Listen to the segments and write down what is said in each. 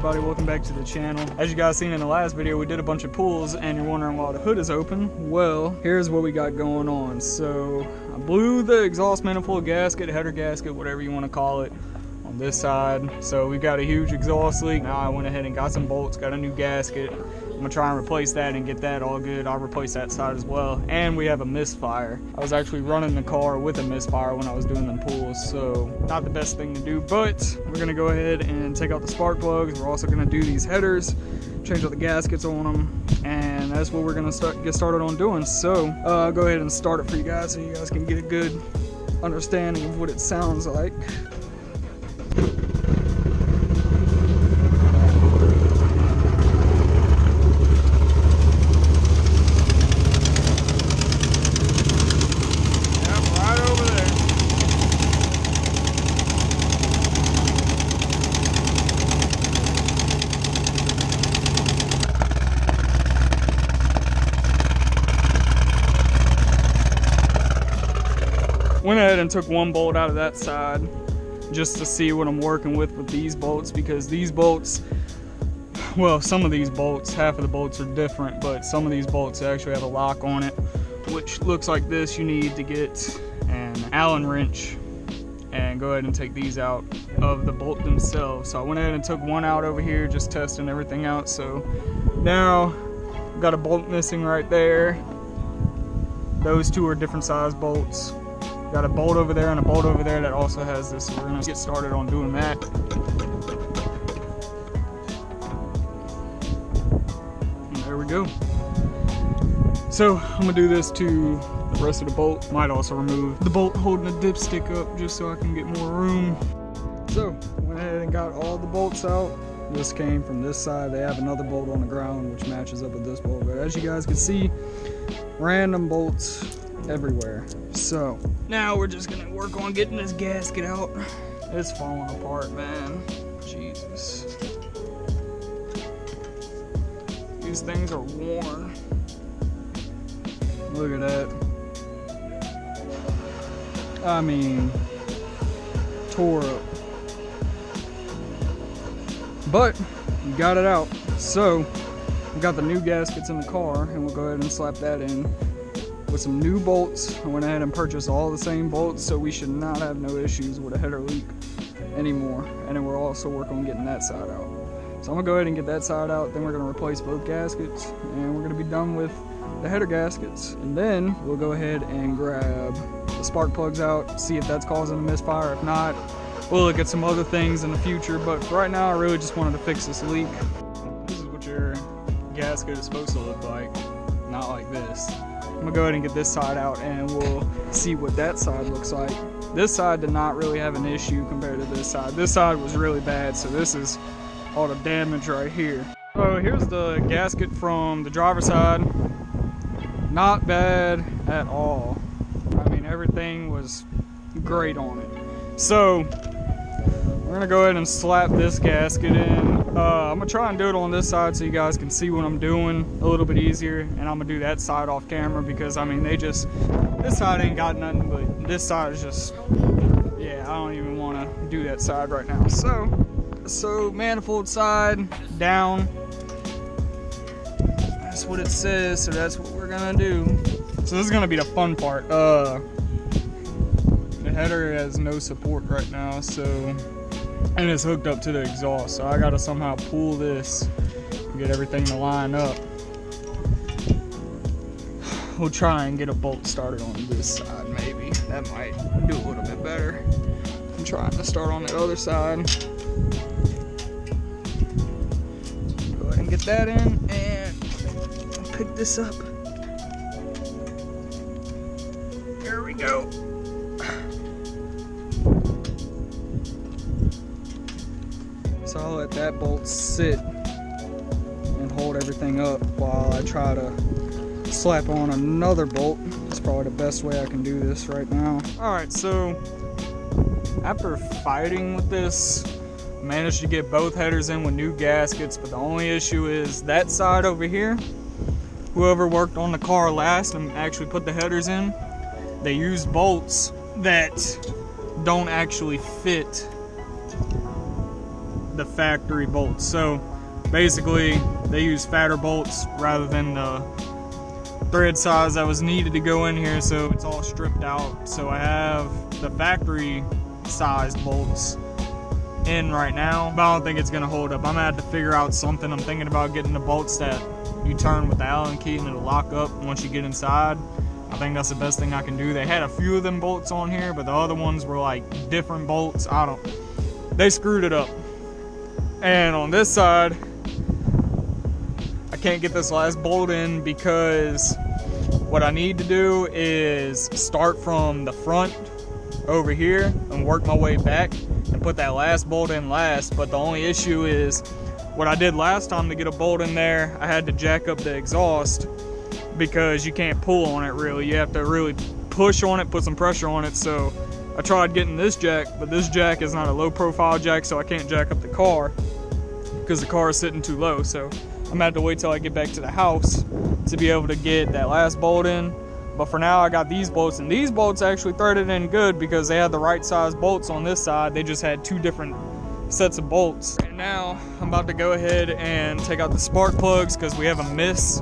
everybody, welcome back to the channel. As you guys seen in the last video, we did a bunch of pulls and you're wondering why the hood is open. Well, here's what we got going on. So I blew the exhaust manifold gasket, header gasket, whatever you want to call it, on this side. So we got a huge exhaust leak. Now I went ahead and got some bolts, got a new gasket. I'm gonna try and replace that and get that all good. I'll replace that side as well. And we have a Misfire. I was actually running the car with a Misfire when I was doing them pulls, so not the best thing to do, but we're gonna go ahead and take out the spark plugs. We're also gonna do these headers, change out the gaskets on them, and that's what we're gonna get started on doing. So I'll go ahead and start it for you guys so you guys can get a good understanding of what it sounds like. Went ahead and took one bolt out of that side just to see what I'm working with these bolts, because these bolts, well, some of these bolts, half of the bolts are different, but some of these bolts actually have a lock on it, which looks like this. You need to get an Allen wrench and go ahead and take these out of the bolt themselves. So I went ahead and took one out over here, just testing everything out. So now I've got a bolt missing right there. Those two are different size bolts. Got a bolt over there and a bolt over there that also has this, so we're gonna get started on doing that. And there we go. So I'm gonna do this to the rest of the bolt. Might also remove the bolt holding the dipstick up just so I can get more room. So went ahead and got all the bolts out. This came from this side. They have another bolt on the ground which matches up with this bolt, but as you guys can see, random bolts everywhere. So now we're just gonna work on getting this gasket out. It's falling apart, man. Jesus. These things are worn. Look at that. I mean, tore up. But we got it out. So we got the new gaskets in the car, and we'll go ahead and slap that in with some new bolts. I went ahead and purchased all the same bolts, so we should not have no issues with a header leak anymore. And then we're also working on getting that side out. So I'm gonna go ahead and get that side out, then we're gonna replace both gaskets, and we're gonna be done with the header gaskets. And then we'll go ahead and grab the spark plugs out, see if that's causing a misfire. If not, we'll look at some other things in the future, but for right now I really just wanted to fix this leak. This is what your gasket is supposed to look like, not like this. I'm gonna go ahead and get this side out and we'll see what that side looks like. This side did not really have an issue compared to this side. This side was really bad, so this is all the damage right here. So here's the gasket from the driver's side. Not bad at all. I mean, everything was great on it. So we're gonna go ahead and slap this gasket in. I'm gonna try and do it on this side so you guys can see what I'm doing a little bit easier, and I'm gonna do that side off camera because I mean this side ain't got nothing, but this side is just, yeah, I don't even want to do that side right now. So manifold side down, that's what it says, so that's what we're gonna do. So this is gonna be the fun part. The header has no support right now, so, and it's hooked up to the exhaust, so I gotta somehow pull this and get everything to line up. We'll try and get a bolt started on this side, maybe. That might do a little bit better. I'm trying to start on the other side. Go ahead and get that in and pick this up. There we go. So I'll let that bolt sit and hold everything up while I try to slap on another bolt. That's probably the best way I can do this right now. Alright, so after fighting with this, I managed to get both headers in with new gaskets, but the only issue is that side over here. Whoever worked on the car last and actually put the headers in, they used bolts that don't actually fit the factory bolts. So basically they use fatter bolts rather than the thread size that was needed to go in here, so it's all stripped out. So I have the factory sized bolts in right now, but I don't think it's gonna hold up. I'm gonna have to figure out something. I'm thinking about getting the bolts that you turn with the Allen key and it'll lock up once you get inside. I think that's the best thing I can do. They had a few of them bolts on here, but the other ones were like different bolts. They screwed it up. And on this side, I can't get this last bolt in because what I need to do is start from the front over here and work my way back and put that last bolt in last. But the only issue is what I did last time to get a bolt in there, I had to jack up the exhaust because you can't pull on it really. You have to really push on it, put some pressure on it. So I tried getting this jack, but this jack is not a low profile jack, so I can't jack up the car because the car is sitting too low. So I'm gonna have to wait till I get back to the house to be able to get that last bolt in. But for now, I got these bolts, and these bolts actually threaded in good because they had the right size bolts on this side. They just had two different sets of bolts. And now I'm about to go ahead and take out the spark plugs because we have a miss.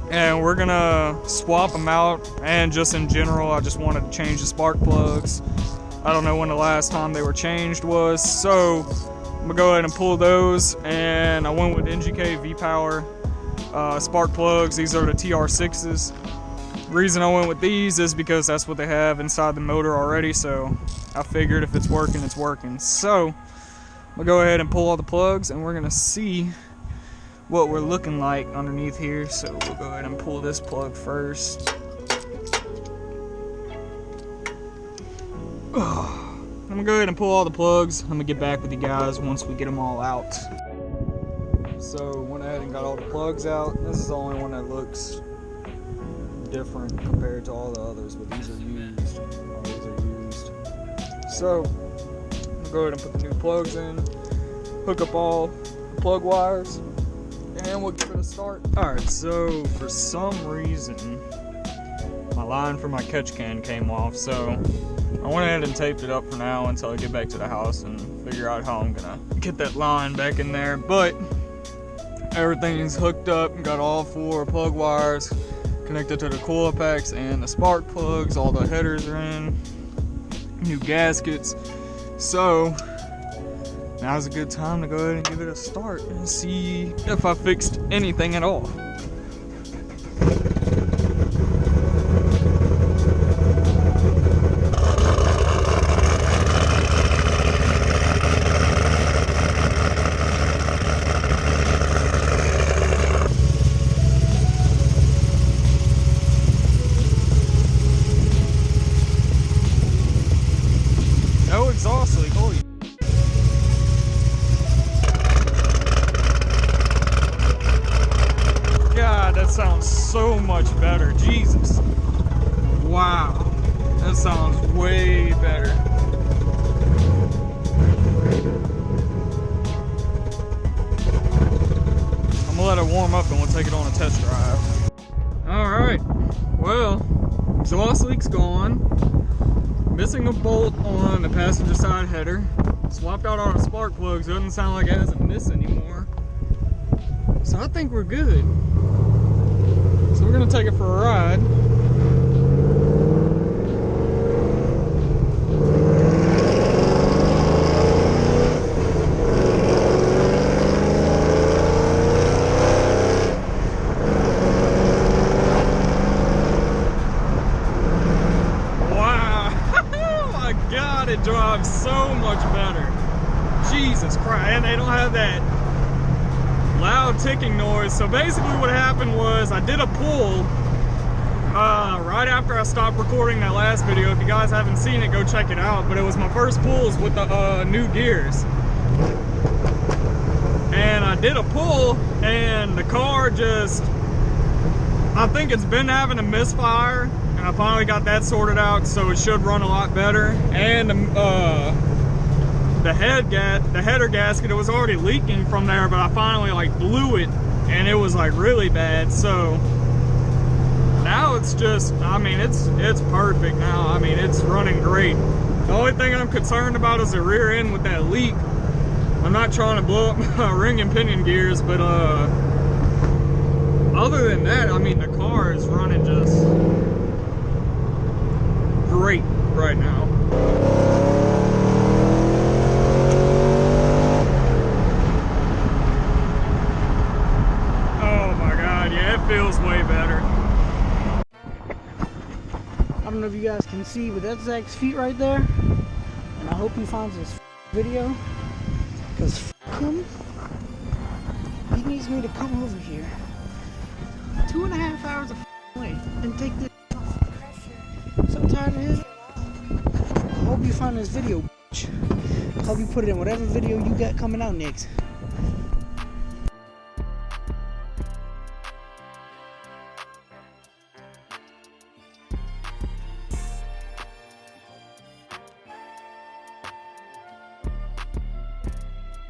And we're gonna swap them out, and just in general, I just wanted to change the spark plugs. I don't know when the last time they were changed was, so I'm gonna go ahead and pull those. And I went with NGK V-Power spark plugs. These are the TR6s. The reason I went with these is because that's what they have inside the motor already, so I figured if it's working, it's working. So I'm gonna go ahead and pull all the plugs, and we're gonna see what we're looking like underneath here. So we'll go ahead and pull this plug first. I'm gonna go ahead and pull all the plugs. I'm gonna get back with you guys once we get them all out. So went ahead and got all the plugs out. This is the only one that looks different compared to all the others, but these are used. All these are used. So I'm gonna go ahead and put the new plugs in, hook up all the plug wires, and we'll give it a start. Alright, so for some reason my line for my catch can came off, so I went ahead and taped it up for now until I get back to the house and figure out how I'm gonna get that line back in there. But everything's hooked up and got all 4 plug wires connected to the coil packs and the spark plugs. All the headers are in, new gaskets. So now's a good time to go ahead and give it a start and see if I fixed anything at all. No exhaust leak, holy. God, that sounds so much better. Jesus. Wow. That sounds way better. I'm gonna let it warm up and we'll take it on a test drive. Alright. Well, exhaust leak's gone. Missing a bolt on the passenger side header. Swapped out all the spark plugs. Doesn't sound like it has a miss anymore. So I think we're good. So we're gonna take it for a ride. It drives so much better. Jesus Christ. And they don't have that loud ticking noise. So basically what happened was I did a pull right after I stopped recording that last video. If you guys haven't seen it, go check it out. But it was my first pulls with the new gears. And I did a pull and the car just, I think it's been having a misfire. And I finally got that sorted out, so it should run a lot better. And the header gasket, it was already leaking from there, but I finally like blew it, and it was like really bad. So now it's just, I mean, it's perfect now. I mean, it's running great. The only thing I'm concerned about is the rear end with that leak. I'm not trying to blow up my ring and pinion gears, but other than that, I mean, the car is running just great right now. Oh my God, yeah, it feels way better. I don't know if you guys can see, but that's Zach's feet right there. And I hope he finds this video, because him, he needs me to come over here 2.5 hours of away and take this off. So tired of his. I hope you find this video, bitch. I hope you put it in whatever video you got coming out next.